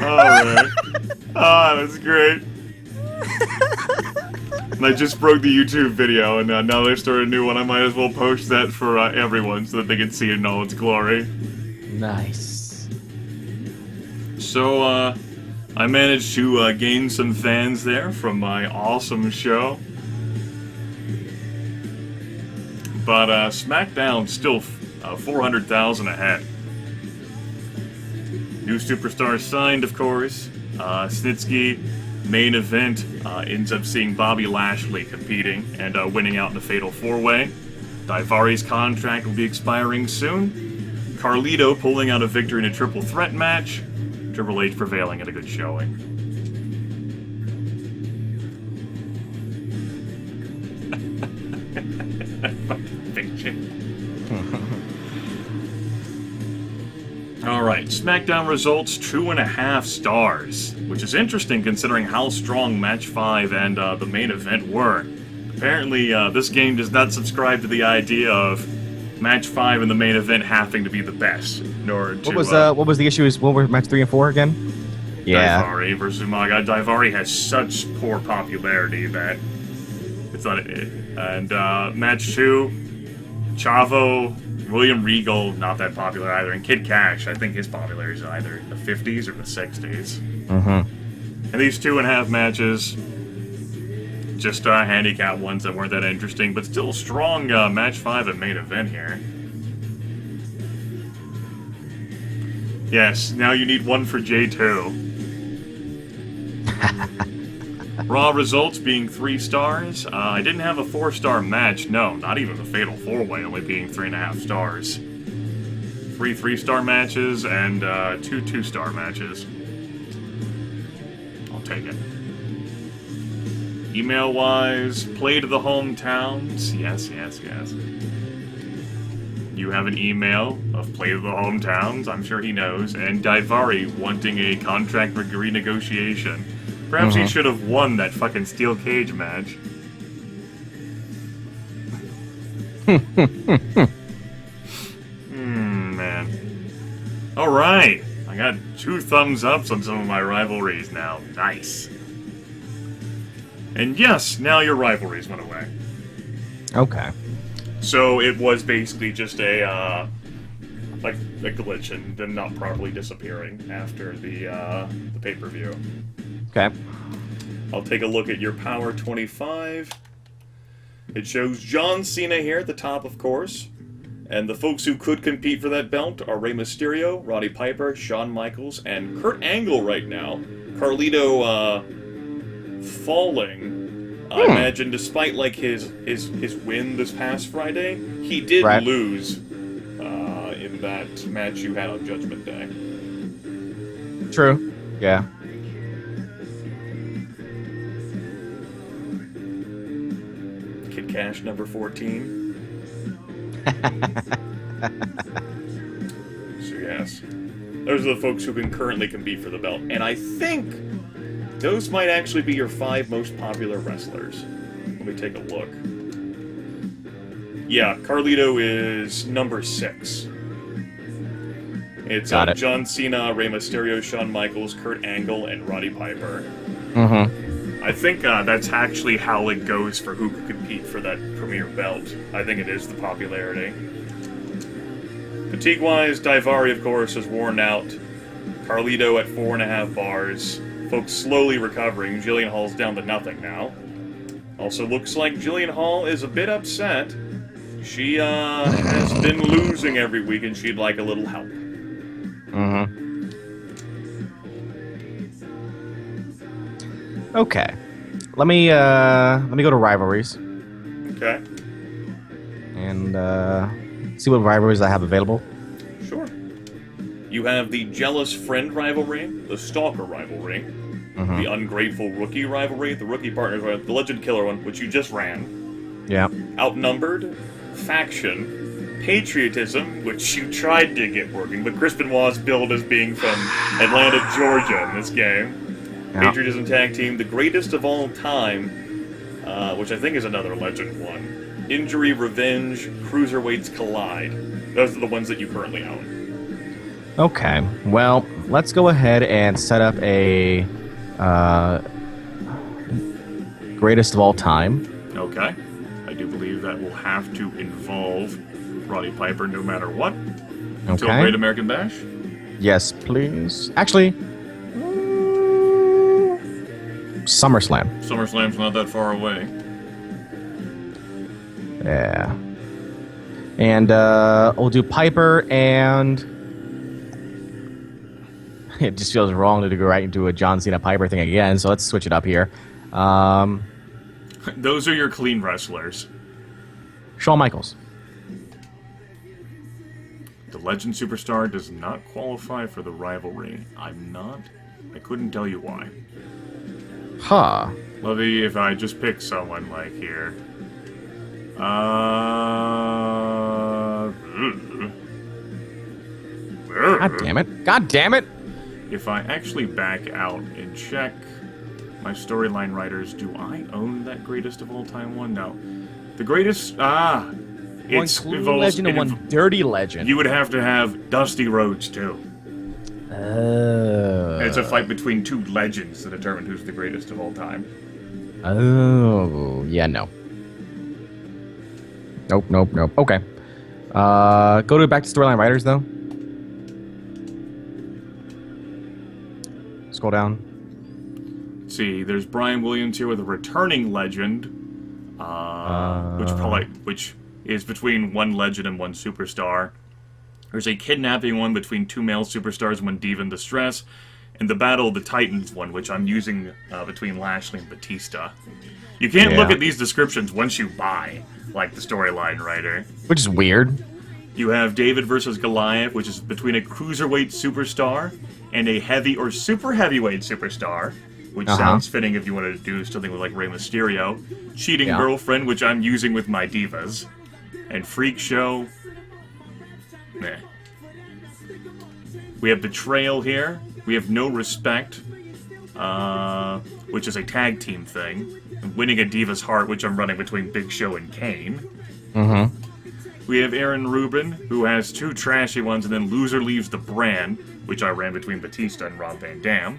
Oh, man. Ah, that's great. And I just broke the YouTube video, and now they started a new one. I might as well post that for everyone so that they can see it in all its glory. Nice. So, I managed to gain some fans there from my awesome show. But SmackDown's still 400,000 ahead. New superstars signed, of course. Snitsky, main event, ends up seeing Bobby Lashley competing and winning out in a fatal four-way. Daivari's contract will be expiring soon. Carlito pulling out a victory in a triple threat match. Triple H prevailing at a good showing. Fucking fiction. Alright, SmackDown results 2.5 stars, which is interesting considering how strong Match 5 and the main event were. Apparently, this game does not subscribe to the idea of Match 5 and the main event having to be the best in order to... What was the issue? What were match 3 and 4 again? Yeah. Daivari versus Umaga. Daivari has such poor popularity that it's not... And match 2, Chavo... William Regal, not that popular either, and Kid Cash, I think his popularity is either in the 50s or the 60s. Mm-hmm. And these 2.5 matches, just handicap ones that weren't that interesting, but still strong match 5 and main event here. Yes, now you need one for J2. Raw results being 3 stars. I didn't have a 4-star match. No, not even the Fatal 4-Way, only being 3.5 stars. 3 3-star matches and 2 2-star matches. I'll take it. Email-wise, play to the hometowns. Yes, yes, yes. You have an email of play to the hometowns, I'm sure he knows, and Daivari wanting a contract renegotiation. Perhaps he should have won that fucking steel cage match. Man. Alright. I got 2 thumbs ups on some of my rivalries now. Nice. And yes, now your rivalries went away. Okay. So it was basically just a, like a glitch and them not properly disappearing after the pay-per-view. Okay. I'll take a look at your Power 25. It shows John Cena here at the top, of course. And the folks who could compete for that belt are Rey Mysterio, Roddy Piper, Shawn Michaels, and Kurt Angle right now. Carlito, falling. I imagine despite, like, his win this past Friday, he did lose in that match you had on Judgment Day. True. Yeah. Kid Cash number 14. So yes, those are the folks who can currently compete for the belt, and I think those might actually be your 5 most popular wrestlers. Let me take a look. Yeah, Carlito is number 6. It's John Cena, Rey Mysterio, Shawn Michaels, Kurt Angle, and Roddy Piper. Mm-hmm. I think that's actually how it goes for who could compete for that premier belt. I think it is the popularity. Fatigue-wise, Daivari, of course, is worn out. Carlito at 4.5 bars. Folks slowly recovering. Jillian Hall's down to nothing now. Also looks like Jillian Hall is a bit upset. She has been losing every week and she'd like a little help. Mm-hmm. Okay. Let me go to rivalries. Okay. And see what rivalries I have available. Sure. You have the Jealous Friend rivalry, the Stalker rivalry, the Ungrateful Rookie rivalry, the Rookie Partners rivalry, the Legend Killer one, which you just ran. Yeah. Outnumbered, Faction, Patriotism, which you tried to get working, but Chris Benoit's billed as being from Atlanta, Georgia in this game. Yeah. Patriotism Tag Team, the Greatest of All Time, which I think is another Legend one. Injury, Revenge, Cruiserweights Collide. Those are the ones that you currently own. Okay. Well, let's go ahead and set up a greatest of all time. Okay. I do believe that will have to involve Roddy Piper no matter what. Until Okay. Great American Bash. Yes, please. Actually, SummerSlam. SummerSlam's not that far away. Yeah. And we'll do Piper, and it just feels wrong to go right into a John Cena Piper thing again, so let's switch it up here. Those are your clean wrestlers. Shawn Michaels. The Legend Superstar does not qualify for the rivalry. I couldn't tell you why. Huh. Lovey, if I just pick someone like here. God damn it. God damn it! If I actually back out and check my storyline writers, do I own that greatest of all time one? No. The greatest, it's one clean involves, legend and one dirty legend. You would have to have Dusty Rhodes too. And it's a fight between two legends to determine who's the greatest of all time. Oh, yeah, no. Nope. Okay. Go back to storyline writers, though. Scroll down. Let's see, there's Brian Williams here with a returning legend, which is between one legend and one superstar. There's a kidnapping one between two male superstars and one diva in distress, and the Battle of the Titans one, which I'm using between Lashley and Batista. You can't look at these descriptions once you buy, like the storyline writer. Which is weird. You have David versus Goliath, which is between a cruiserweight superstar and a heavy or super heavyweight superstar, which sounds fitting if you wanted to do something with like Rey Mysterio. Cheating Girlfriend, which I'm using with my divas. And Freak Show. Meh. We have Betrayal here. We have No Respect, which is a tag team thing. And Winning a Diva's Heart, which I'm running between Big Show and Kane. We have Aaron Rubin, who has two trashy ones, and then Loser Leaves the Brand, which I ran between Batista and Rob Van Dam.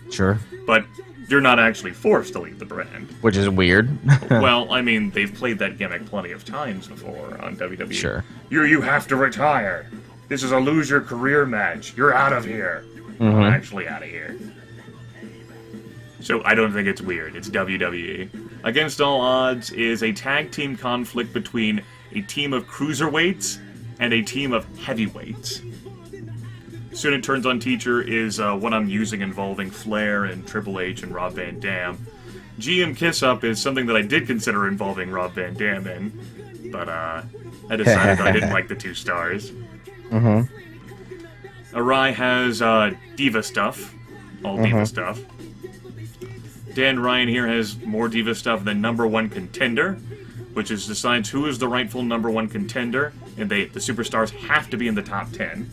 Sure. But you're not actually forced to leave the brand. Which is weird. Well, I mean, they've played that gimmick plenty of times before on WWE. Sure. You have to retire. This is a lose your career match. You're out of here. I'm actually out of here. So I don't think it's weird. It's WWE. Against All Odds is a tag team conflict between a team of cruiserweights and a team of heavyweights. Soon It Turns on Teacher is what I'm using involving Flair and Triple H and Rob Van Dam. GM Kiss Up is something that I did consider involving Rob Van Dam in, but I decided I didn't like the 2 stars. Arai has Diva stuff, all Diva stuff. Dan Ryan here has more Diva stuff than Number 1 Contender, which is decides who is the rightful Number 1 contender, and the superstars have to be in the top 10.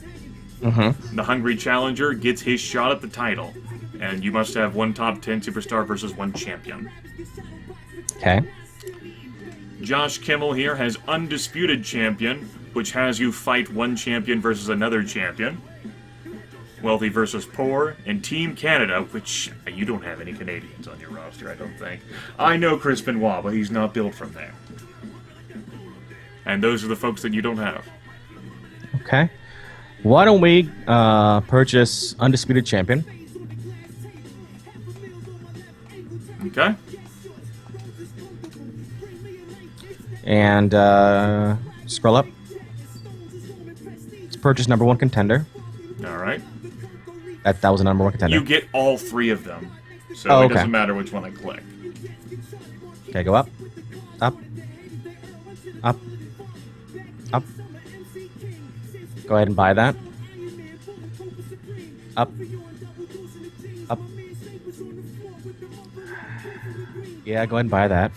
The Hungry Challenger gets his shot at the title, and you must have one top 10 superstar versus one champion. Okay. Josh Kimmel here has Undisputed Champion, which has you fight one champion versus another champion. Wealthy versus Poor, and Team Canada, which you don't have any Canadians on your roster, I don't think. I know Chris Benoit, but he's not built from there. And those are the folks that you don't have. Okay. Why don't we purchase Undisputed Champion? Okay. And scroll up. Let's purchase Number 1 Contender. All right. That was a Number 1 Contender. You get all 3 of them, so it doesn't matter which one I click. Okay, go up. Up. Up. Up. Go ahead and buy that. Up. Up. Yeah, go ahead and buy that.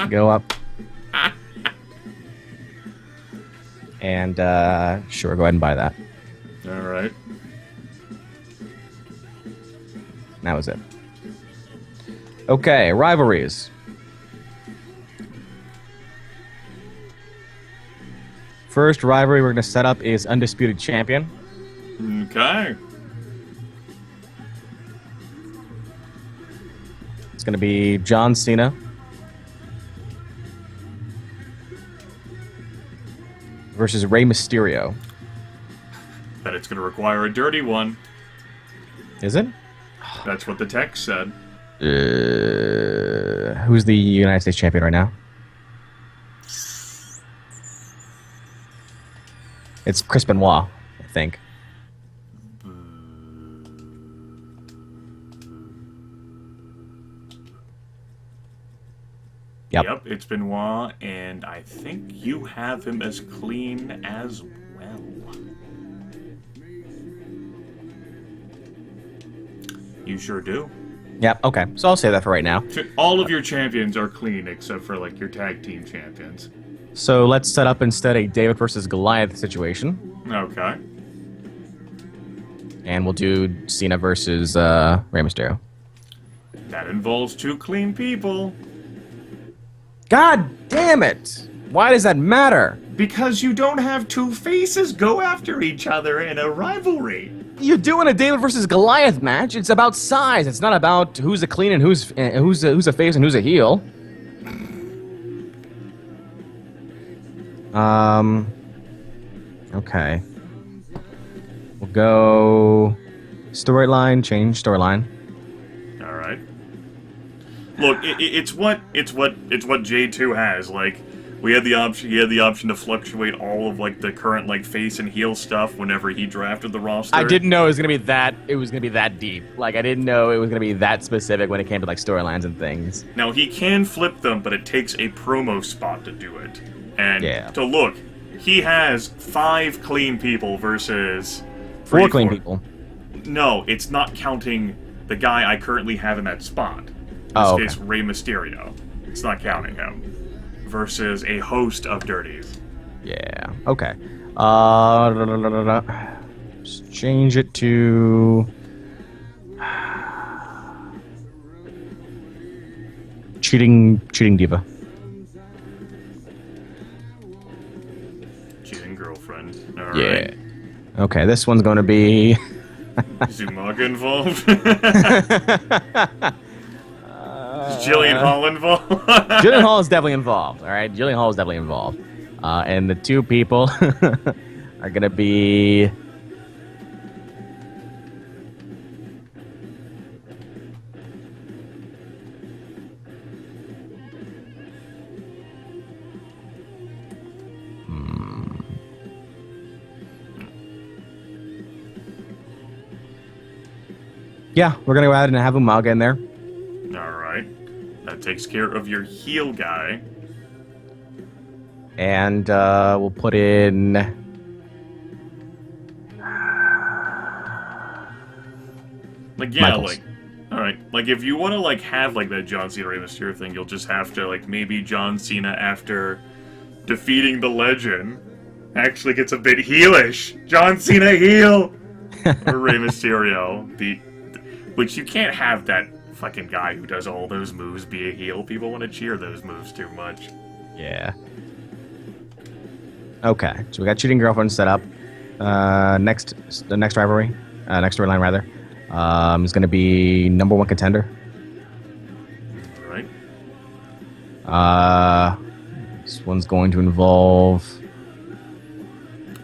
Go up. And, sure, go ahead and buy that. All right. That was it. Okay, rivalries. first rivalry we're going to set up is Undisputed Champion. Okay. It's going to be John Cena versus Rey Mysterio. Bet it's going to require a dirty one. Is it? That's what the text said. Who's the United States champion right now? It's Chris Benoit, I think. Yep, it's Benoit, and I think you have him as clean as well. You sure do. Yep, okay. So I'll say that for right now. All of your champions are clean except for, like, your tag team champions. So let's set up instead a David versus Goliath situation. Okay. And we'll do Cena versus Rey Mysterio. That involves 2 clean people. God damn it! Why does that matter? Because you don't have 2 faces go after each other in a rivalry. You're doing a David versus Goliath match. It's about size. It's not about who's a clean and who's a face and who's a heel. Okay. We'll go storyline. Change storyline. All right. Look, it's what J2 has. Like, we had the option. He had the option to fluctuate all of like the current like face and heel stuff whenever he drafted the roster. I didn't know it was gonna be that. It was gonna be that deep. Like, I didn't know it was gonna be that specific when it came to like storylines and things. Now he can flip them, but it takes a promo spot to do it. And to look, he has 5 clean people versus 4 clean people. No, it's not counting the guy I currently have in that spot. In this case, Rey Mysterio. It's not counting him. Versus a host of dirties. Yeah. Okay. Just change it to cheating diva. Cheating girlfriend. All right. Yeah. Okay. This one's going to be. Is Umaga involved? Is Jillian Hall involved? Jillian Hall is definitely involved. All right. Jillian Hall is definitely involved. And the 2 people are going to be. Yeah, we're going to go ahead and have Umaga in there. Alright. That takes care of your heel guy. And we'll put in... Like, yeah, Michaels. like... Alright, like, if you want to, like, have, like, that John Cena Rey Mysterio thing, you'll just have to, like, maybe John Cena, after defeating the Legend, actually gets a bit heelish. John Cena heel! Or Rey Mysterio beat... Which you can't have that fucking guy who does all those moves be a heel. People want to cheer those moves too much. Yeah. Okay, so we got cheating girlfriend set up. The next rivalry, next storyline rather, is going to be number 1 contender. All right. This one's going to involve.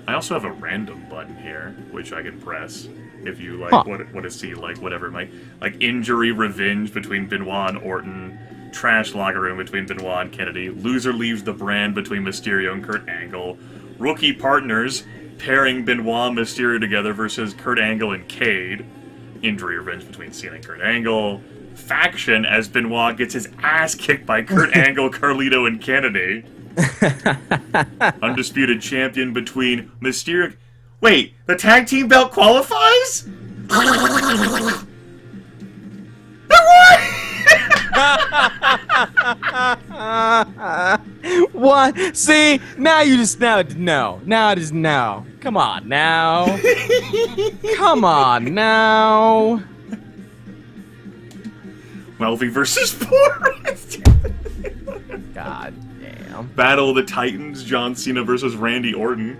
I also have a random button here, which I can press if you like want to see like whatever might like injury revenge between Benoit and Orton, trash locker room between Benoit and Kennedy, loser leaves the brand between Mysterio and Kurt Angle, rookie partners pairing Benoit and Mysterio together versus Kurt Angle and Cade, injury revenge between Cena and Kurt Angle, faction as Benoit gets his ass kicked by Kurt Angle, Carlito, and Kennedy. Undisputed champion between Mysterio. Wait, the tag team belt qualifies? What? See, now you just now it is now. Come on now. Come on now. Melvin versus Forrest. God damn. Battle of the Titans, John Cena versus Randy Orton.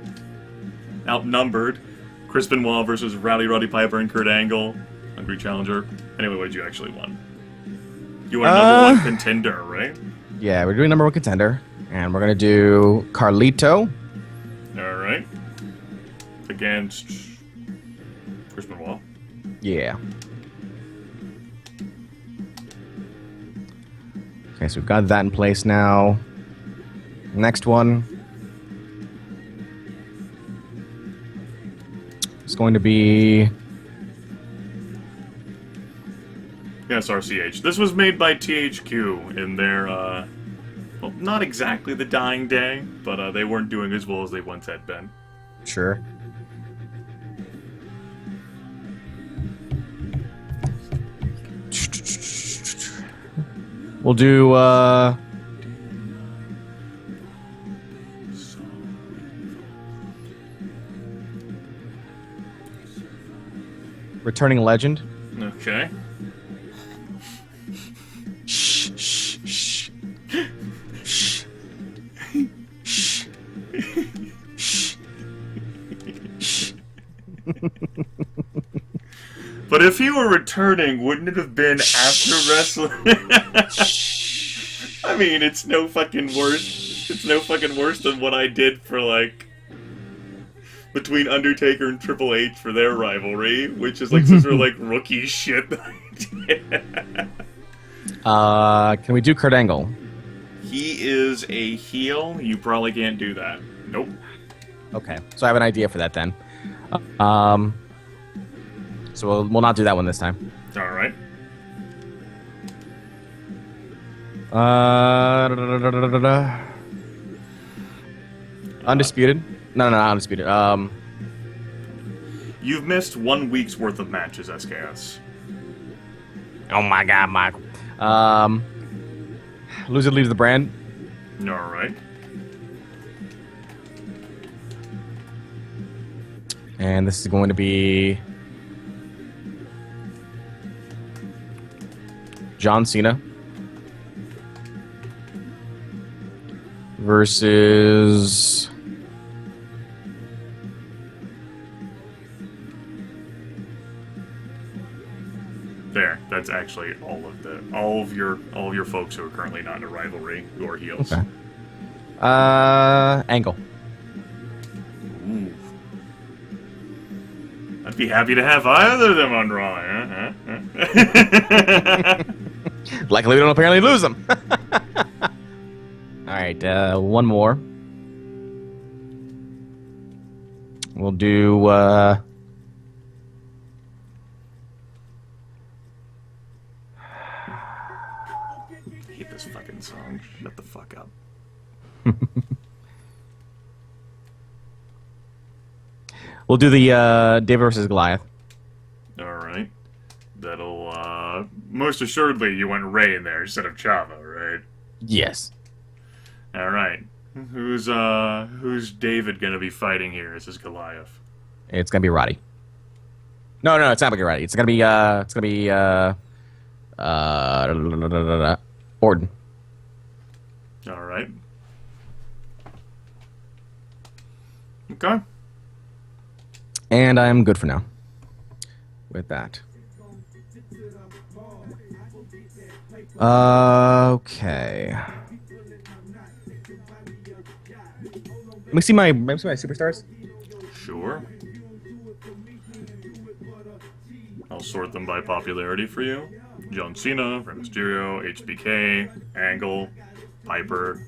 Outnumbered. Chris Benoit versus Roddy Piper and Kurt Angle. Hungry challenger. Anyway, what did you actually want? You want a number 1 contender, right? Yeah, we're doing number 1 contender. And we're going to do Carlito. Alright. Against Chris Benoit. Yeah. Okay, so we've got that in place now. Next one. It's going to be... Yes, RCH. This was made by THQ in their, well, not exactly the dying day, but they weren't doing as well as they once had been. Sure. We'll do, Returning Legend. Okay. Shh, shh, shh. Shh. Shh. Shh. Shh. But if he were returning, wouldn't it have been after wrestling? I mean, it's no fucking worse. It's no fucking worse than what I did for, like, between Undertaker and Triple H for their rivalry, which is like some sort of like rookie shit that I did. Can we do Kurt Angle? He is a heel. You probably can't do that. Nope. Okay, so I have an idea for that then. So we'll not do that one this time. All right. Undisputed? No, not undisputed. You've missed 1 week's worth of matches, SKS. Oh my God, Michael. Loser leaves the brand. All right. And this is going to be John Cena versus There. That's actually all of your folks who are currently not in a rivalry who are heels. Okay. Angle. Ooh. I'd be happy to have either of them on Raw. Luckily, we don't apparently lose them. All right, one more. We'll do. I hate this fucking song. Shut the fuck up. We'll do the David versus Goliath. Alright. That'll, most assuredly you went Ray in there instead of Chavo, right? Yes. Alright. Who's David gonna be fighting here as his Goliath? It's gonna be Roddy. No, it's not gonna be Roddy. It's gonna be Orton. Alright. Okay. And I'm good for now. With that. Okay. Let me see my superstars. Sure. I'll sort them by popularity for you. John Cena, Rey Mysterio, HBK, Angle, Piper,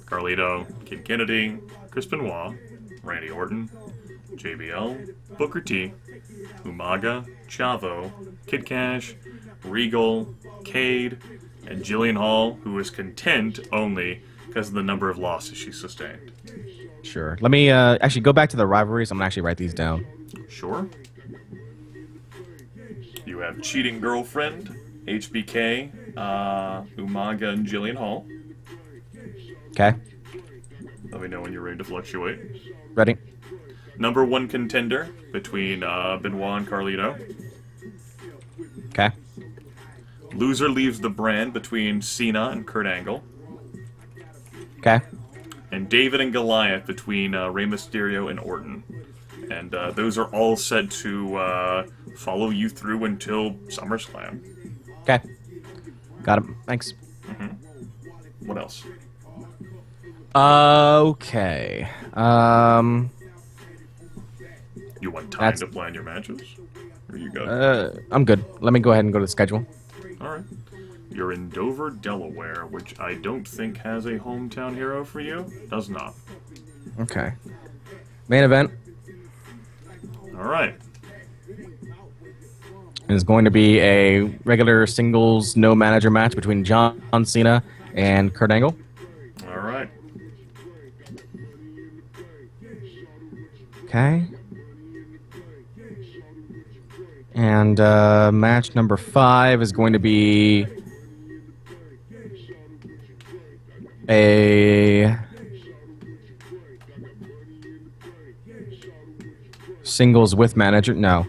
Carlito, Kid Kennedy, Chris Benoit, Randy Orton, JBL, Booker T, Umaga, Chavo, Kid Cash, Regal, Cade, and Jillian Hall, who is content only because of the number of losses she sustained. Sure. Let me actually go back to the rivalries. I'm gonna actually write these down. Sure. You have Cheating Girlfriend, HBK, Umaga, and Jillian Hall. Okay. Let me know when you're ready to fluctuate. Ready? Number 1 contender between Benoit and Carlito. Okay. Loser leaves the brand between Cena and Kurt Angle. Okay. and David and Goliath between Rey Mysterio and Orton. And those are all set to follow you through until SummerSlam. Okay. Got it. Thanks. What else? Okay. You want time to plan your matches? Or you good? I'm good. Let me go ahead and go to the schedule. Alright. You're in Dover, Delaware, which I don't think has a hometown hero for you. Does not. Okay. Main event Alright. is going to be a regular singles no manager match between John Cena and Kurt Angle. Alright. Okay. And match number 5 is going to be a singles with manager. No.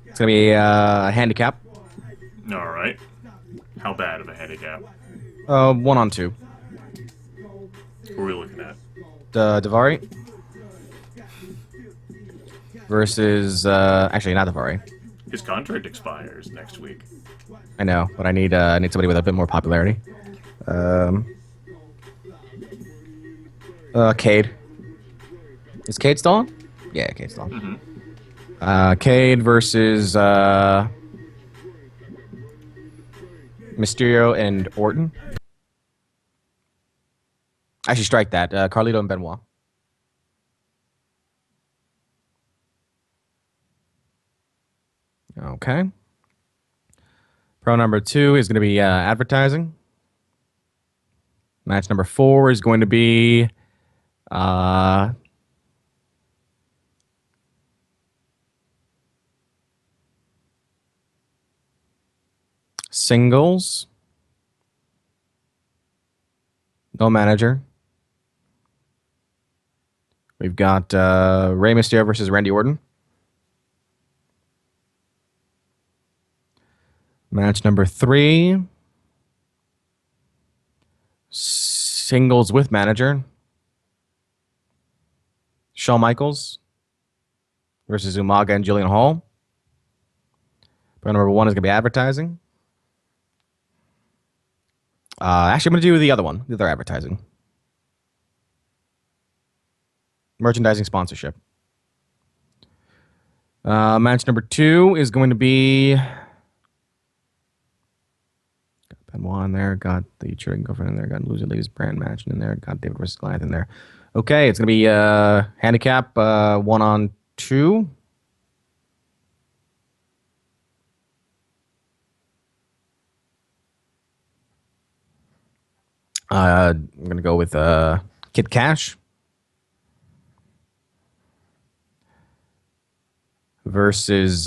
It's going to be a handicap. Alright. How bad of a handicap? 1-on-2. Who are we looking at? Davari versus actually not Davari. His contract expires next week. I know, but I need somebody with a bit more popularity. Cade. Is Cade still on? Yeah, Cade's still on. Cade versus Mysterio and Orton. Actually, strike that. Carlito and Benoit. Okay. Pro number 2 is going to be advertising. Match number 4 is going to be singles. No manager. We've got Rey Mysterio versus Randy Orton. Match number 3. Singles with manager. Shawn Michaels versus Umaga and Jillian Hall. Pro number 1 is going to be advertising. Actually, I'm going to do the other one, the other advertising. Merchandising sponsorship. Match number 2 is going to be... Got Benoit in there, got the Trading Girlfriend in there, got Losing Ladies brand match in there, got David versus Goliath in there. Okay, it's going to be handicap 1-on-2. I'm going to go with Kid Cash versus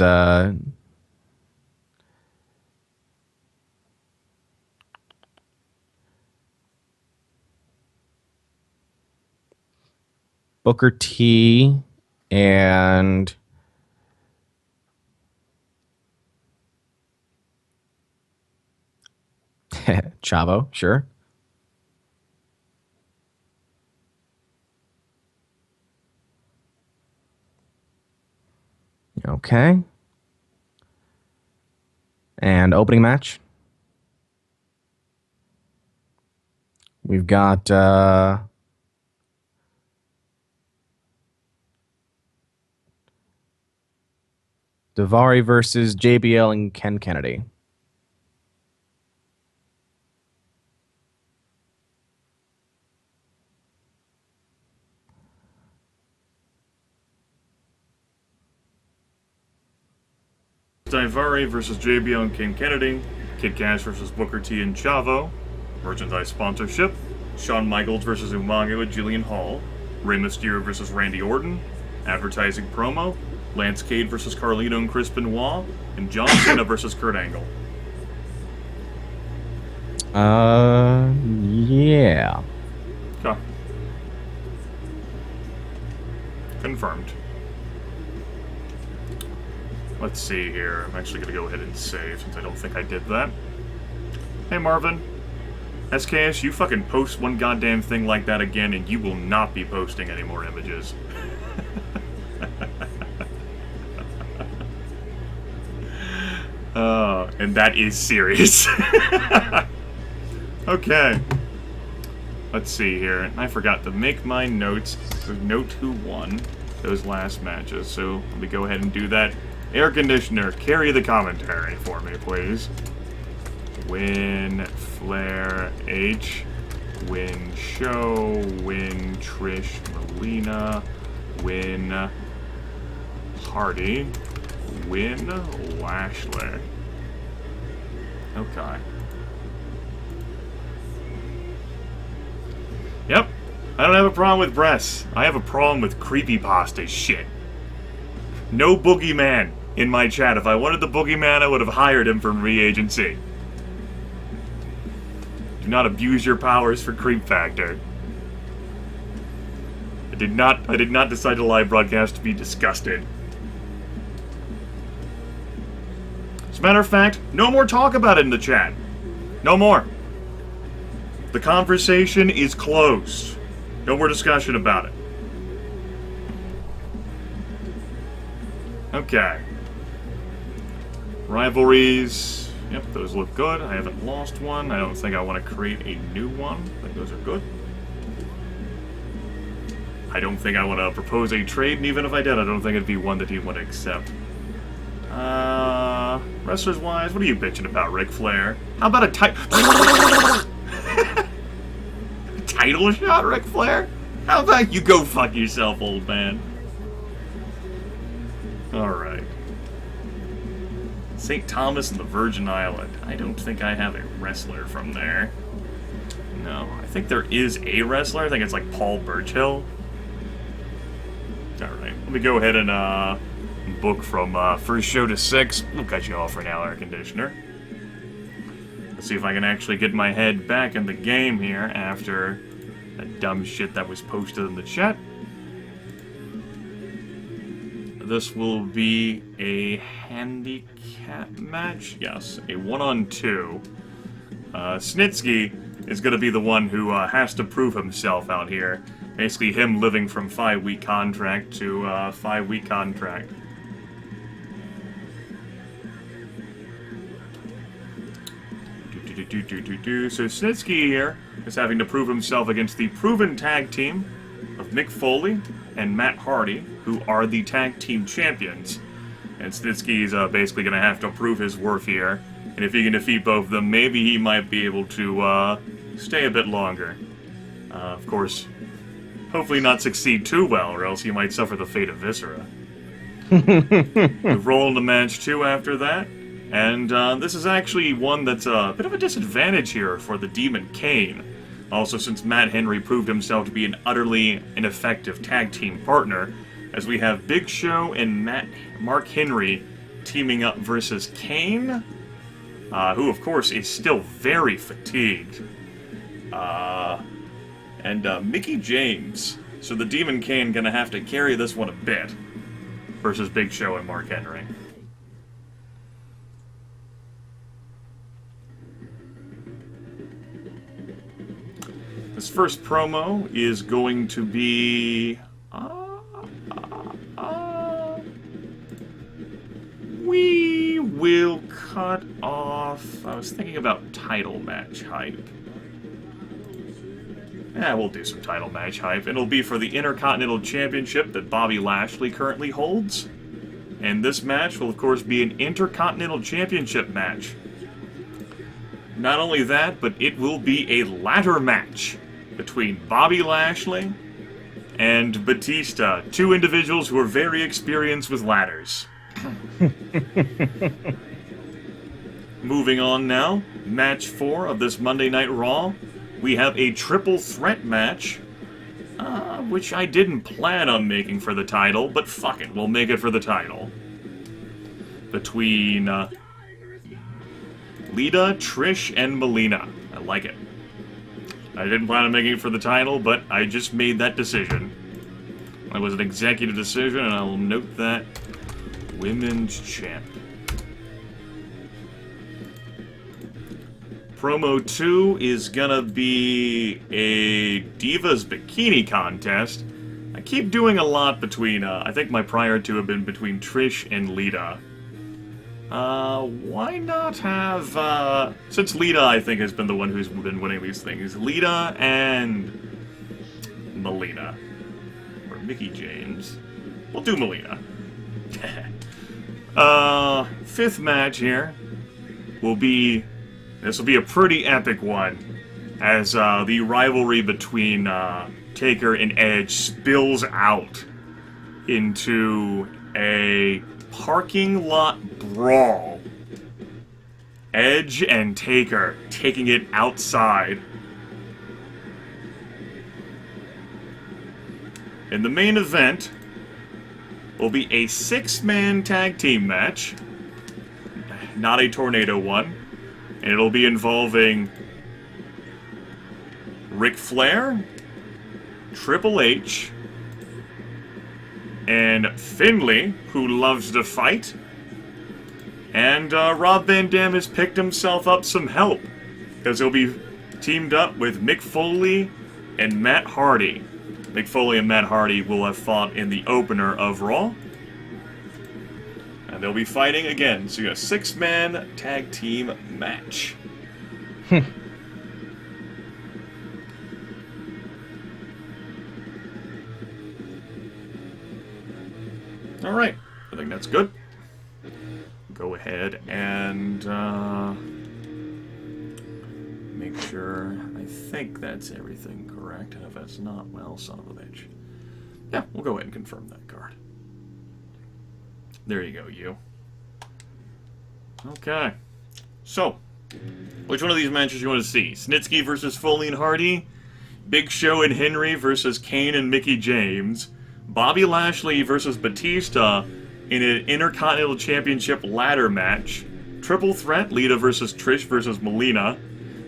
Booker T and Chavo, sure. Okay. And opening match. We've got Davari versus JBL and Ken Kennedy. Daivari versus JBL and Ken Kennedy. Kid Cash versus Booker T and Chavo. Merchandise sponsorship. Shawn Michaels versus Umaga with Jillian Hall. Rey Mysterio versus Randy Orton. Advertising promo. Lance Cade versus Carlito and Chris Benoit. And John Cena versus Kurt Angle. Yeah. Okay. Confirmed. Let's see here. I'm actually going to go ahead and save since I don't think I did that. Hey, Marvin. SKS, you fucking post one goddamn thing like that again, and you will not be posting any more images. And that is serious. Okay. Let's see here. I forgot to make my notes. So note who won those last matches. So let me go ahead and do that. Air conditioner, carry the commentary for me, please. Win Flair H. Win Show. Win Trish Melina. Win Hardy. Win Lashley. Okay. Yep. I don't have a problem with breasts. I have a problem with creepypasta shit. No boogeyman in my chat. If I wanted the boogeyman, I would have hired him from Reagency. Do not abuse your powers for creep factor. I did not decide to live broadcast to be disgusted. As a matter of fact, no more talk about it in the chat. No more. The conversation is closed. No more discussion about it. Okay. Rivalries. Yep, those look good. I haven't lost one. I don't think I want to create a new one. I think those are good. I don't think I want to propose a trade, and even if I did, I don't think it'd be one that he'd want to accept. Wrestlers-wise, what are you bitching about, Ric Flair? How about a title shot, Ric Flair? How about you go fuck yourself, old man? Alright. St. Thomas and the Virgin Island. I don't think I have a wrestler from there. No, I think there is a wrestler. I think it's like Paul Burchill. Alright, let me go ahead and book from first show to 6. We'll cut you off for now, air conditioner. Let's see if I can actually get my head back in the game here after that dumb shit that was posted in the chat. This will be a handicap match. Yes, a 1-on-2. Snitsky is going to be the one who has to prove himself out here. Basically, him living from 5-week contract to 5-week contract. So Snitsky here is having to prove himself against the proven tag team of Mick Foley and Matt Hardy, who are the tag team champions. And Snitsky is basically going to have to prove his worth here. And if he can defeat both of them, maybe he might be able to stay a bit longer. Of course, hopefully not succeed too well, or else he might suffer the fate of Viscera. We roll into match 2 after that. And this is actually one that's a bit of a disadvantage here for the Demon Kane. Also, since Matt Henry proved himself to be an utterly ineffective tag team partner, as we have Big Show and Mark Henry teaming up versus Kane, who, of course, is still very fatigued. And Mickey James. So the Demon Kane gonna have to carry this one a bit versus Big Show and Mark Henry. This first promo is going to be... we will cut off... I was thinking about title match hype. Yeah, we'll do some title match hype. It'll be for the Intercontinental Championship that Bobby Lashley currently holds. And this match will, of course, be an Intercontinental Championship match. Not only that, but it will be a ladder match between Bobby Lashley and Batista, two individuals who are very experienced with ladders. Moving on now, match 4 of this Monday Night Raw. We have a triple threat match, which I didn't plan on making for the title, but fuck it, we'll make it for the title. Between Lita, Trish, and Melina. I like it. I didn't plan on making it for the title, but I just made that decision. It was an executive decision, and I will note that. Women's champ. Promo 2 is gonna be a Divas Bikini contest. I keep doing a lot between, I think my prior two have been between Trish and Lita. Why not have, since Lita, I think, has been the one who's been winning these things, Lita and Melina. Or Mickie James. We'll do Melina. Fifth match here will be, this will be a pretty epic one, as, the rivalry between, Taker and Edge spills out into a parking lot brawl. Edge and Taker taking it outside. In the main event will be a 6-man tag team match, not a tornado one, and it'll be involving Ric Flair, Triple H, and Finlay, who loves to fight. And Rob Van Dam has picked himself up some help, because he'll be teamed up with Mick Foley and Matt Hardy. Mick Foley and Matt Hardy will have fought in the opener of Raw. And they'll be fighting again. So you got a 6-man tag team match. Alright, I think that's good. Go ahead and make sure, I think that's everything correct, and if that's not, well, son of a bitch. Yeah, we'll go ahead and confirm that card. There you go, you. Okay. So, which one of these matches you want to see? Snitsky versus Foley and Hardy? Big Show and Henry versus Kane and Mickie James? Bobby Lashley versus Batista in an Intercontinental Championship ladder match? Triple threat, Lita versus Trish versus Melina?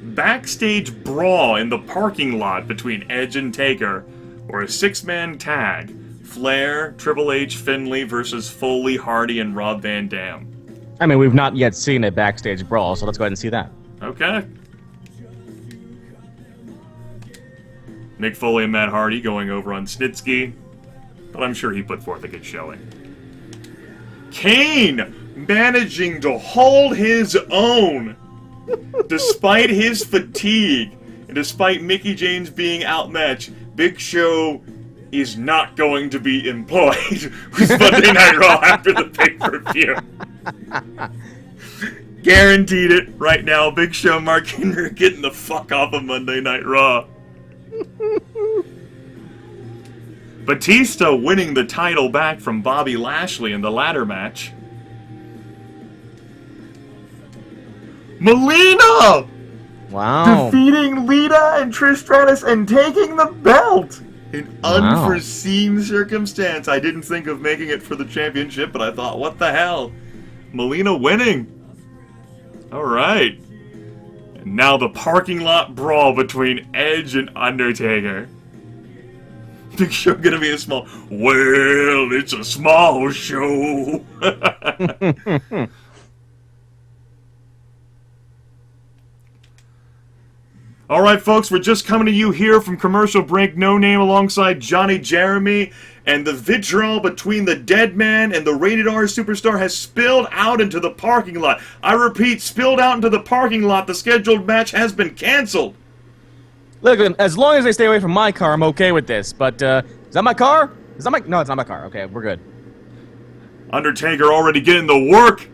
Backstage brawl in the parking lot between Edge and Taker? Or a 6-man tag? Flair, Triple H, Finlay versus Foley, Hardy, and Rob Van Dam. I mean, we've not yet seen a backstage brawl, so let's go ahead and see that. Okay. Mick Foley and Matt Hardy going over on Snitsky, but I'm sure he put forth a good showing. Kane managing to hold his own despite his fatigue and despite Mickie James being outmatched. Big Show is not going to be employed with Monday Night Raw after the pay-per-view. Guaranteed it right now. Big Show, Mark Henry getting the fuck off of Monday Night Raw. Batista winning the title back from Bobby Lashley in the ladder match. Melina! Wow. Defeating Lita and Trish Stratus and taking the belt! An unforeseen circumstance. I didn't think of making it for the championship, but I thought, what the hell? Melina winning. Alright. And now the parking lot brawl between Edge and Undertaker. Big Show gonna be a small... Well, it's a small show. Alright, folks, we're just coming to you here from commercial break. No Name alongside Johnny Jeremy. And the vitriol between the Dead Man and the Rated R Superstar has spilled out into the parking lot. I repeat, spilled out into the parking lot. The scheduled match has been canceled. Look, as long as they stay away from my car, I'm okay with this. But, is that my car? Is that my... No, it's not my car. Okay, we're good. Undertaker already getting the work.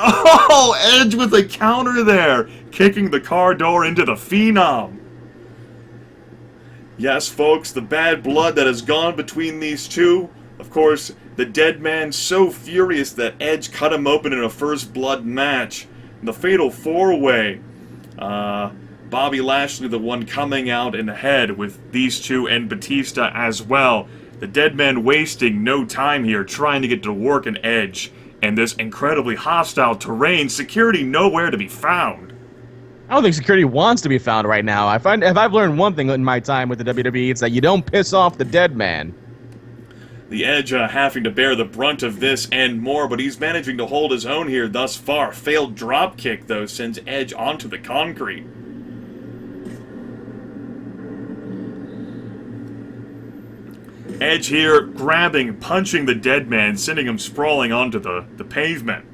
Oh, Edge with a counter there. Kicking the car door into the Phenom. Yes, folks, the bad blood that has gone between these two. Of course, the Dead Man so furious that Edge cut him open in a first blood match. In the Fatal 4-Way. Bobby Lashley, the one coming out in ahead with these two and Batista as well. The Dead Man wasting no time here, trying to get to work an Edge. And this incredibly hostile terrain, security nowhere to be found. I don't think security wants to be found right now. If I've learned one thing in my time with the WWE, it's that you don't piss off the Dead Man. The Edge having to bear the brunt of this and more, but he's managing to hold his own here thus far. Failed drop kick, though, sends Edge onto the concrete. Edge here grabbing, punching the dead man, sending him sprawling onto the pavement.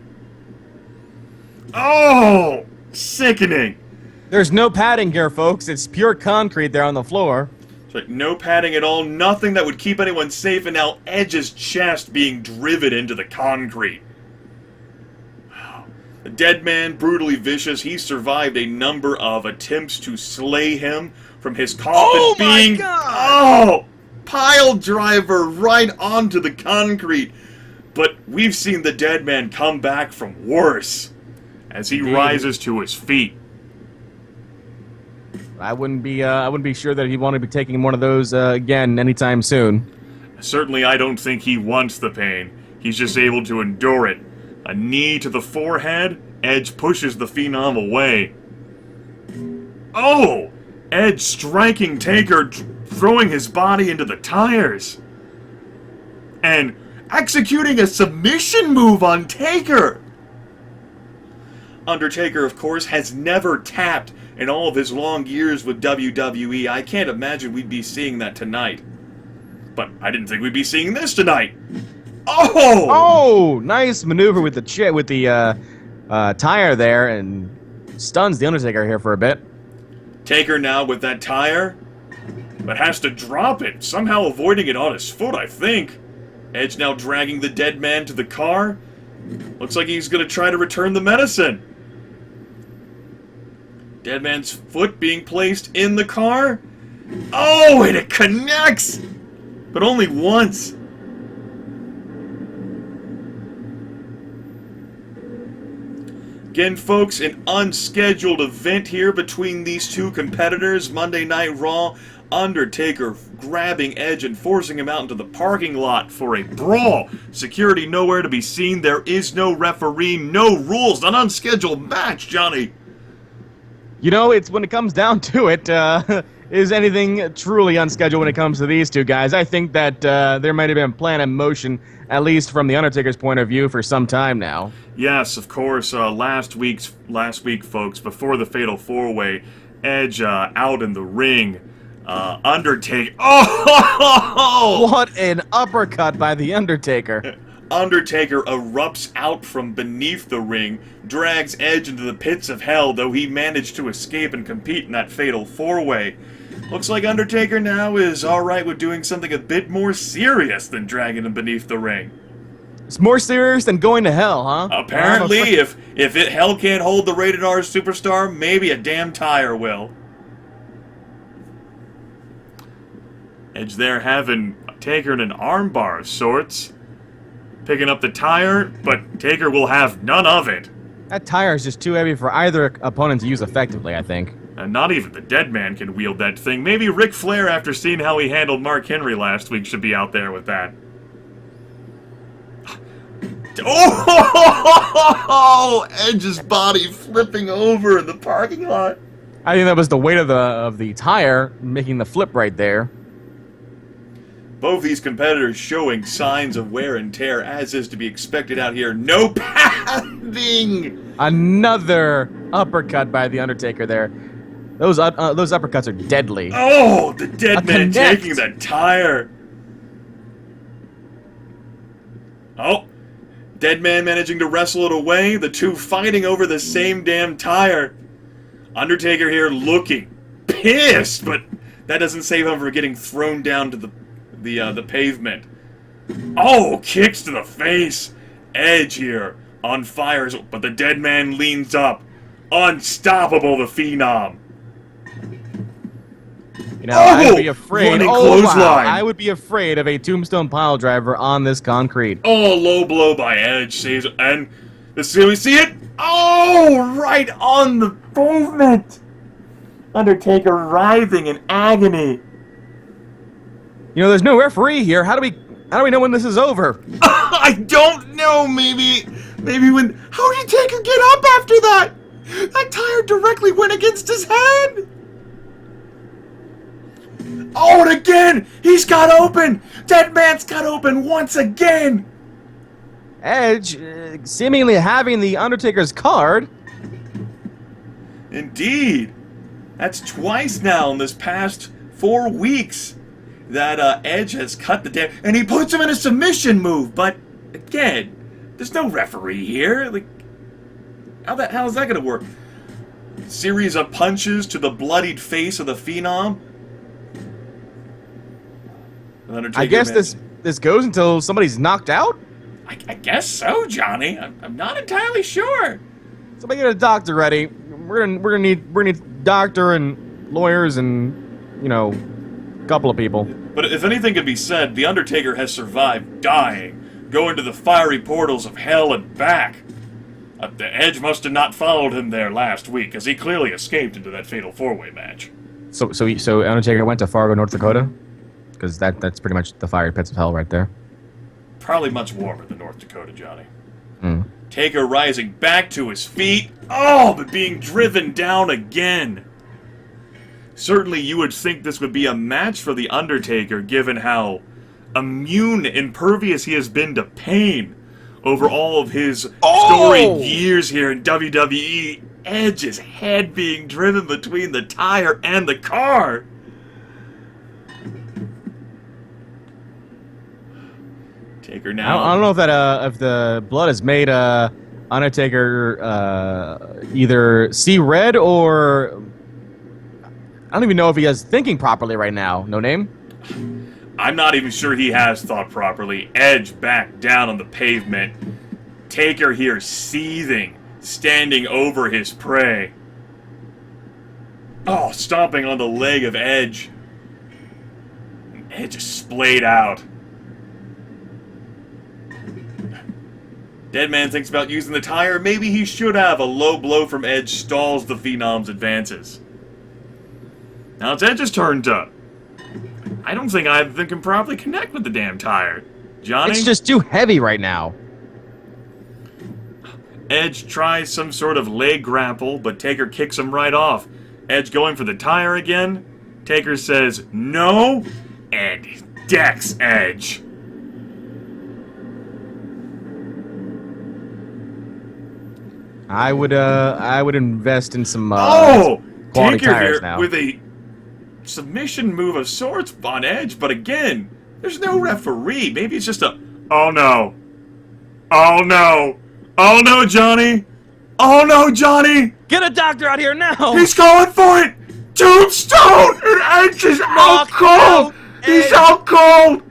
Oh! Sickening! There's no padding here, folks. It's pure concrete there on the floor. Like, no padding at all, nothing that would keep anyone safe, and now Edge's chest being driven into the concrete. The dead man, brutally vicious, he survived a number of attempts to slay him from his coffin being... My God! Oh! Pile driver right onto the concrete. But we've seen the dead man come back from worse as he rises to his feet. I wouldn't be sure that he'd want to be taking one of those again anytime soon. Certainly, I don't think he wants the pain. He's just able to endure it. A knee to the forehead. Edge pushes the Phenom away. Oh! Edge striking Taker, throwing his body into the tires. And executing a submission move on Taker. Undertaker, of course, has never tapped in all of his long years with WWE. I can't imagine we'd be seeing that tonight. But I didn't think we'd be seeing this tonight. Oh! Oh! Nice maneuver with the tire there, and stuns the Undertaker here for a bit. Taker now with that tire, but has to drop it, somehow avoiding it on his foot, I think. Edge now dragging the dead man to the car. Looks like he's going to try to return the medicine. Dead man's foot being placed in the car. Oh, and it connects! But only once. Again, folks, an unscheduled event here between these two competitors. Monday Night Raw, Undertaker grabbing Edge and forcing him out into the parking lot for a brawl. Security nowhere to be seen. There is no referee, no rules. An unscheduled match, Johnny. You know, it's when it comes down to it, is anything truly unscheduled when it comes to these two guys? I think that there might have been a plan in motion, at least from the Undertaker's point of view, for some time now. Yes, of course. Last week, folks, before the Fatal 4-Way, Edge out in the ring. Undertaker. Oh! What an uppercut by the Undertaker. Undertaker erupts out from beneath the ring, drags Edge into the pits of hell, though he managed to escape and compete in that Fatal 4-Way. Looks like Undertaker now is alright with doing something a bit more serious than dragging him beneath the ring. It's more serious than going to hell, huh? Apparently, if hell can't hold the Rated R superstar, maybe a damn tire will. Edge there having Taker in an armbar of sorts. Picking up the tire, but Taker will have none of it. That tire is just too heavy for either opponent to use effectively, I think. And not even the dead man can wield that thing. Maybe Ric Flair, after seeing how he handled Mark Henry last week, should be out there with that. Oh! Edge's body flipping over in the parking lot. I think that was the weight of the tire making the flip right there. Both these competitors showing signs of wear and tear, as is to be expected out here. No padding! Another uppercut by the Undertaker there. Those uppercuts are deadly. Oh, the dead man connect. taking that tire. Oh, dead man managing to wrestle it away. The two fighting over the same damn tire. Undertaker here looking pissed, but that doesn't save him from getting thrown down to the pavement. Oh, kicks to the face. Edge here on fire, but the dead man leans up. Unstoppable, the Phenom. You know, I would be afraid. Running Wow. clothesline. I would be afraid of a tombstone pile driver on this concrete. Oh, low blow by Edge saves it, and we see it. Oh, right on the pavement. Undertaker writhing in agony. You know, there's no referee here. How do we know when this is over? I don't know. Maybe when. How did Taker get up after that? That tire directly went against his head. Oh, and again! He's got open! Dead man's got open once again! Edge, seemingly having the Undertaker's card. Indeed. That's twice now in this past 4 weeks that Edge has cut the damn... And he puts him in a submission move, but again, there's no referee here. Like, how's that gonna work? Series of punches to the bloodied face of the Phenom. I guess this goes until somebody's knocked out? I guess so, Johnny. I'm not entirely sure. Somebody get a doctor ready. We're gonna need doctor and lawyers and, you know, a couple of people. But if anything can be said, The Undertaker has survived dying, going to the fiery portals of hell and back. The Edge must have not followed him there last week, as he clearly escaped into that fatal four-way match. So Undertaker went to Fargo, North Dakota? Because that's pretty much the fiery pits of hell right there. Probably much warmer than North Dakota, Johnny. Mm. Taker rising back to his feet. Oh, but being driven down again. Certainly you would think this would be a match for The Undertaker, given how impervious he has been to pain over all of his storied years here in WWE. Edge's head being driven between the tire and the car. Taker now. I don't know if the blood has made Undertaker either see red or I don't even know if he is thinking properly right now. No name? I'm not even sure he has thought properly. Edge back down on the pavement. Taker here seething, standing over his prey. Oh, stomping on the leg of Edge. Edge is splayed out. Deadman thinks about using the tire. Maybe he should have. A low blow from Edge stalls the Phenom's advances. Now it's Edge's turn to... I don't think I can properly connect with the damn tire. Johnny? It's just too heavy right now. Edge tries some sort of leg grapple, but Taker kicks him right off. Edge going for the tire again. Taker says no, and decks Edge. I would invest in some Taker tires here now. with a submission move of sorts on Edge, but again, there's no referee. Maybe it's just a oh no. Oh no. Oh no, Johnny. Oh no, Johnny. Get a doctor out here now. He's going for it. Tombstone, and Edge is out cold. He's out cold.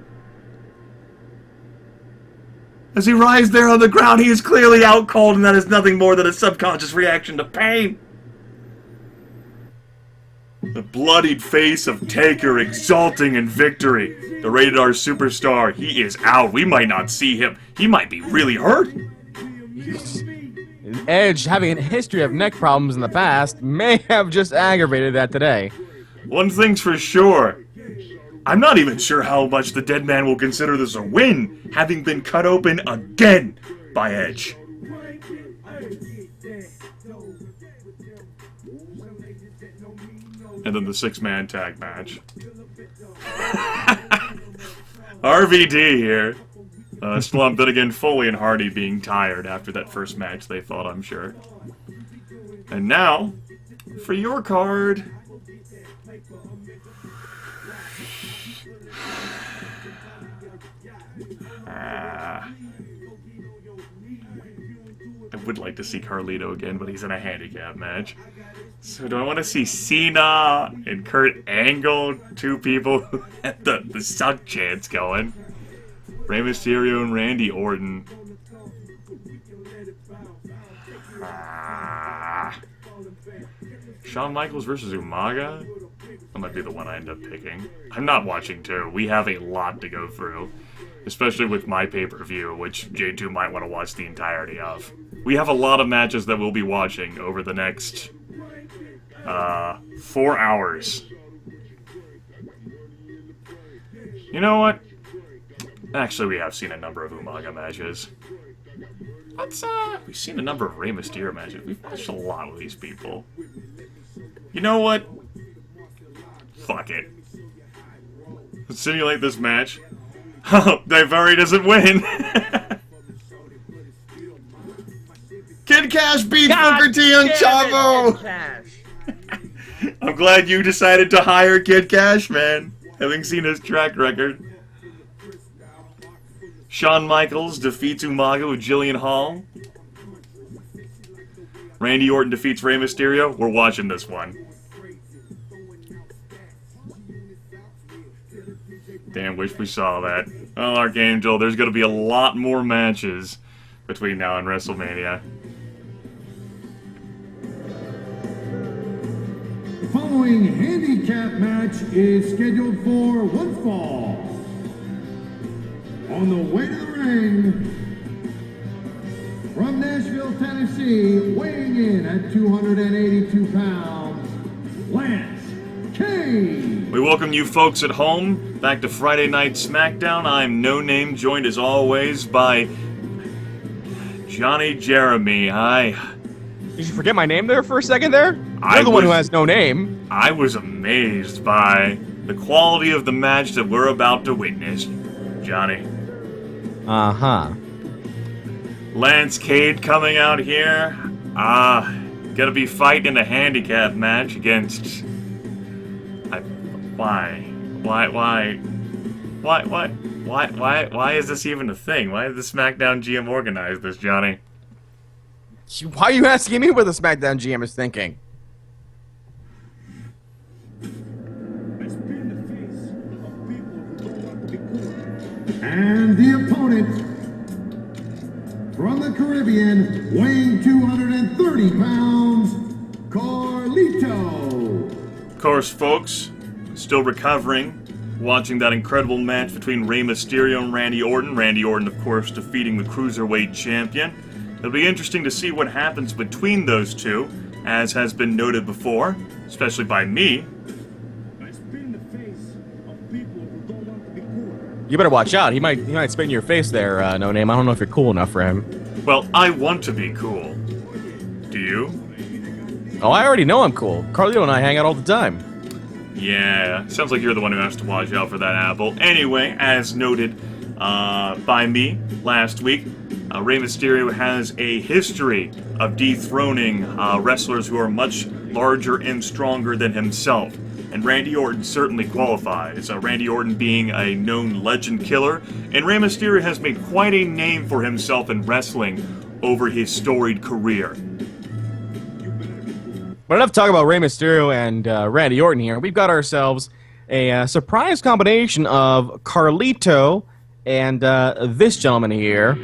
As he rises there on the ground, he is clearly out cold, and that is nothing more than a subconscious reaction to pain. The bloodied face of Taker exulting in victory. The Rated R superstar, he is out. We might not see him. He might be really hurt. Edge, having a history of neck problems in the past, may have just aggravated that today. One thing's for sure. I'm not even sure how much the dead man will consider this a win, having been cut open again by Edge. And then the 6-man tag match. RVD here. Slumped it again, Foley and Hardy being tired after that first match, they thought, I'm sure. And now, for your card... I would like to see Carlito again, but he's in a handicap match. So do I want to see Cena and Kurt Angle, two people who had the suck chance going? Rey Mysterio and Randy Orton. Shawn Michaels versus Umaga? That might be the one I end up picking. I'm not watching 2. We have a lot to go through. Especially with my pay-per-view, which J2 might want to watch the entirety of. We have a lot of matches that we'll be watching over the next 4 hours. You know what? Actually, we have seen a number of Umaga matches. We've seen a number of Rey Mysterio matches. We've watched a lot of these people. You know what? Fuck it. simulate this match. Oh, Daivari doesn't win. Kid Cash beats God Booker T on damn it, Chavo! Kid Cash. I'm glad you decided to hire Kid Cash, man. Having seen his track record. Shawn Michaels defeats Umaga with Jillian Hall. Randy Orton defeats Rey Mysterio. We're watching this one. Damn, wish we saw that. Well, Archangel, there's going to be a lot more matches between now and WrestleMania. The following handicap match is scheduled for one fall. On the way to the ring, from Nashville, Tennessee, weighing in at 282 pounds, Lance Cade. We welcome you folks at home back to Friday Night SmackDown. I'm No Name, joined as always by Johnny Jeremy. Hi. Did you forget my name there for a second there? I You're the one who was- has no name. I was amazed by the quality of the match that we're about to witness, Johnny. Uh-huh. Lance Cade coming out here. Gonna be fighting a handicap match against... Why is this even a thing? Why did the SmackDown GM organize this, Johnny? Why are you asking me what the SmackDown GM is thinking? And the opponent, from the Caribbean, weighing 230 pounds, Carlito. Of course, folks, still recovering, watching that incredible match between Rey Mysterio and Randy Orton. Randy Orton, of course, defeating the Cruiserweight Champion. It'll be interesting to see what happens between those two, as has been noted before, especially by me. You better watch out. He might spit in your face there, No Name. I don't know if you're cool enough for him. Well, I want to be cool. Do you? Oh, I already know I'm cool. Carlito and I hang out all the time. Yeah, sounds like you're the one who has to watch out for that apple. Anyway, as noted by me last week, Rey Mysterio has a history of dethroning wrestlers who are much larger and stronger than himself. And Randy Orton certainly qualifies. Randy Orton being a known legend killer, and Rey Mysterio has made quite a name for himself in wrestling over his storied career. But enough talk about Rey Mysterio and Randy Orton here. We've got ourselves a surprise combination of Carlito and this gentleman here,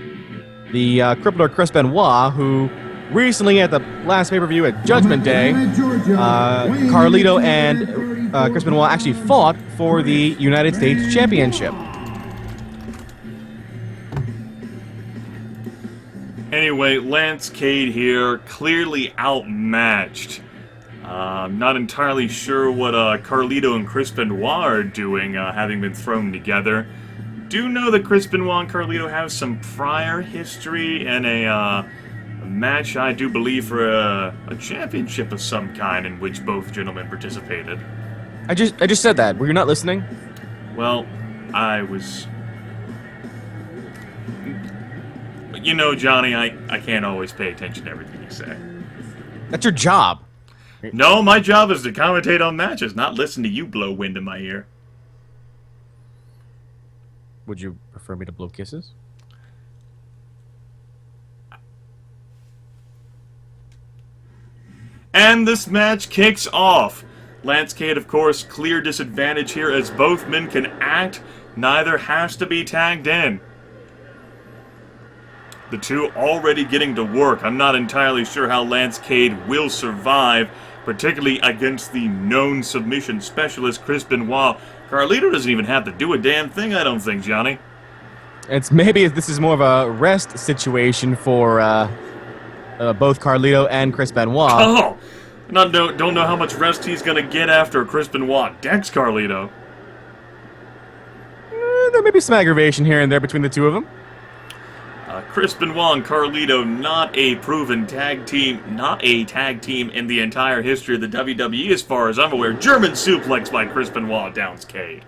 the crippler Chris Benoit, who recently at the last pay-per-view at Judgment Day, Carlito and Chris Benoit actually fought for the United States Championship. Anyway, Lance Cade here, clearly outmatched. Not entirely sure what Carlito and Chris Benoit are doing, having been thrown together. Do know that Chris Benoit and Carlito have some prior history in a match, I do believe, for a championship of some kind in which both gentlemen participated. I just said that. Were you not listening? Well, I was... You know, Johnny, I can't always pay attention to everything you say. That's your job. No, my job is to commentate on matches, not listen to you blow wind in my ear. Would you prefer me to blow kisses? And this match kicks off. Lance Cade, of course, clear disadvantage here as both men can act. Neither has to be tagged in. The two already getting to work. I'm not entirely sure how Lance Cade will survive, particularly against the known submission specialist, Chris Benoit. Carlito doesn't even have to do a damn thing, I don't think, Johnny. Maybe this is more of a rest situation for both Carlito and Chris Benoit. Oh! Don't know how much rest he's gonna get after Chris Benoit decks Carlito. There may be some aggravation here and there between the two of them. Chris Benoit and Carlito, not a proven tag team, not a tag team in the entire history of the WWE as far as I'm aware. German suplex by Chris Benoit downs Cade.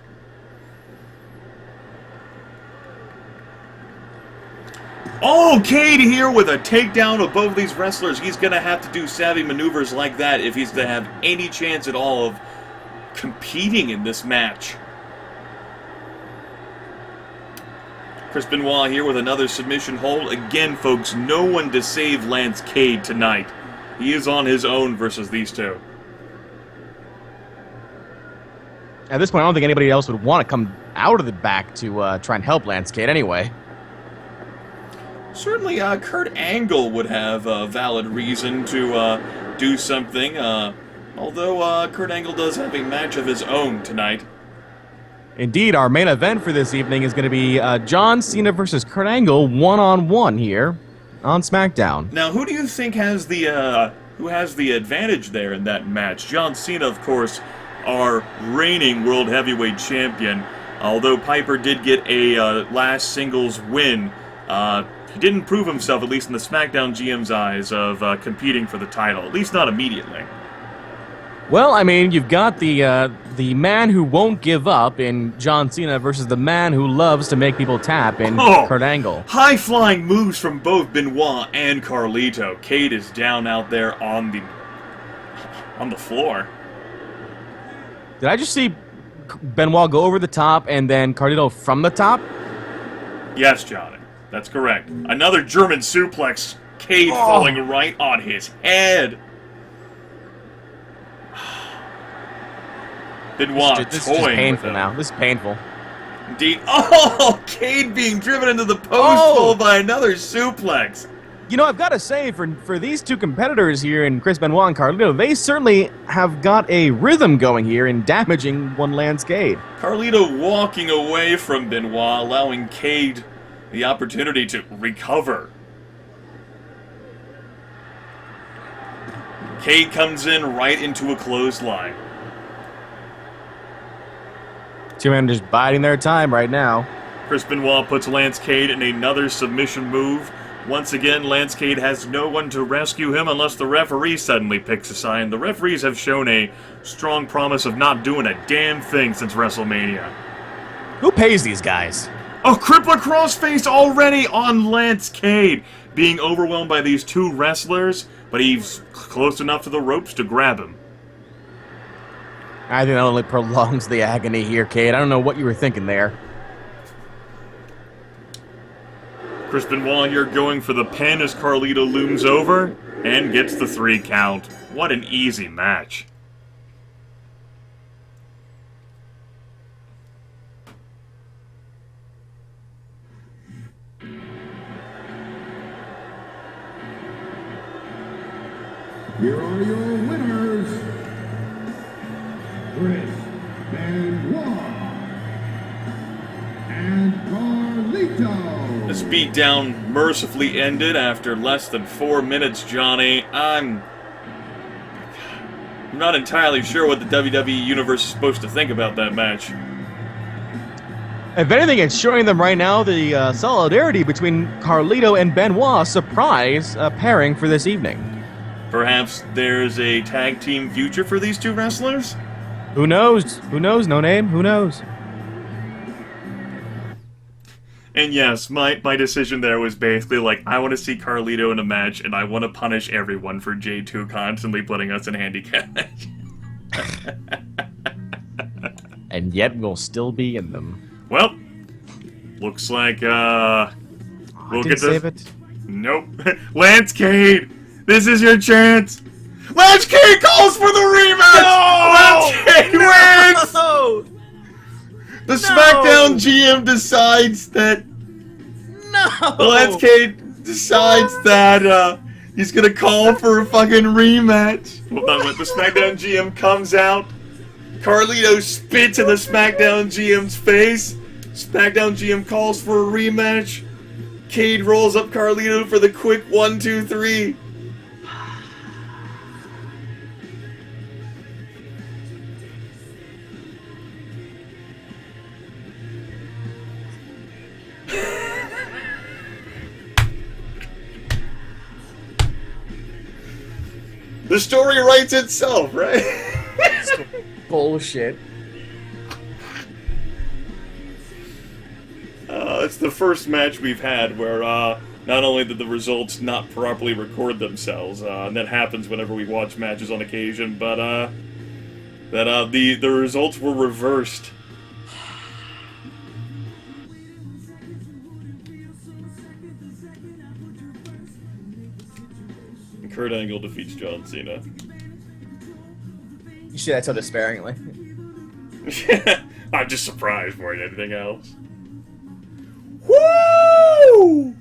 Oh, Cade here with a takedown of both of these wrestlers. He's going to have to do savvy maneuvers like that if he's to have any chance at all of competing in this match. Chris Benoit here with another submission hold. Again, folks, no one to save Lance Cade tonight. He is on his own versus these two. At this point, I don't think anybody else would want to come out of the back to try and help Lance Cade anyway. Certainly, Kurt Angle would have a valid reason to do something, although Kurt Angle does have a match of his own tonight. Indeed, our main event for this evening is going to be John Cena versus Kurt Angle one-on-one here on SmackDown. Now, who do you think has the advantage there in that match? John Cena, of course, our reigning World Heavyweight Champion. Although Piper did get a last singles win, he didn't prove himself, at least in the SmackDown GM's eyes, of competing for the title, at least not immediately. Well, I mean, you've got the man who won't give up in John Cena versus the man who loves to make people tap in Kurt Angle. High-flying moves from both Benoit and Carlito. Cade is down out there on the floor. Did I just see Benoit go over the top and then Carlito from the top? Yes, Johnny. That's correct. Another German suplex. Cade falling right on his head. Benoit this is toying painful with him. now. This is painful. Indeed. Oh, Cade being driven into the post hole by another suplex. You know, I've got to say, for these two competitors here in Chris Benoit and Carlito, they certainly have got a rhythm going here in damaging one Lance Cade. Carlito walking away from Benoit, allowing Cade the opportunity to recover. Cade comes in right into a clothesline. Two men just biding their time right now. Chris Benoit puts Lance Cade in another submission move. Once again, Lance Cade has no one to rescue him unless the referee suddenly picks a sign. The referees have shown a strong promise of not doing a damn thing since WrestleMania. Who pays these guys? A crippler crossface already on Lance Cade, being overwhelmed by these two wrestlers, but he's close enough to the ropes to grab him. I think that only prolongs the agony here, Cade. I don't know what you were thinking there. Chris Benoit here going for the pin as Carlito looms over and gets the 3 count. What an easy match. Here are your winners, Chris Benoit and Carlito. This beatdown mercifully ended after less than 4 minutes, Johnny. I'm not entirely sure what the WWE Universe is supposed to think about that match. If anything, it's showing them right now the solidarity between Carlito and Benoit, surprise pairing for this evening. Perhaps there's a tag team future for these two wrestlers? Who knows? Who knows? No name? Who knows? And yes, my decision there was basically like, I want to see Carlito in a match, and I want to punish everyone for J2 constantly putting us in handicap match. And yet we'll still be in them. Well, looks like, we'll get save this. it. Nope. Lance Cade! This is your chance! Lance Cade calls for the rematch! No! Lance Cade wins! No! The SmackDown GM decides that... No! Lance Cade decides that, he's gonna call for a fucking rematch. Hold on, when the SmackDown GM comes out, Carlito spits in the SmackDown GM's face. SmackDown GM calls for a rematch. Cade rolls up Carlito for the quick 1, 2, 3. The story writes itself, right? Bullshit. It's the first match we've had where not only did the results not properly record themselves, and that happens whenever we watch matches on occasion, but the results were reversed. Kurt Angle defeats John Cena. You say that so despairingly. I'm just surprised more than anything else. Woo!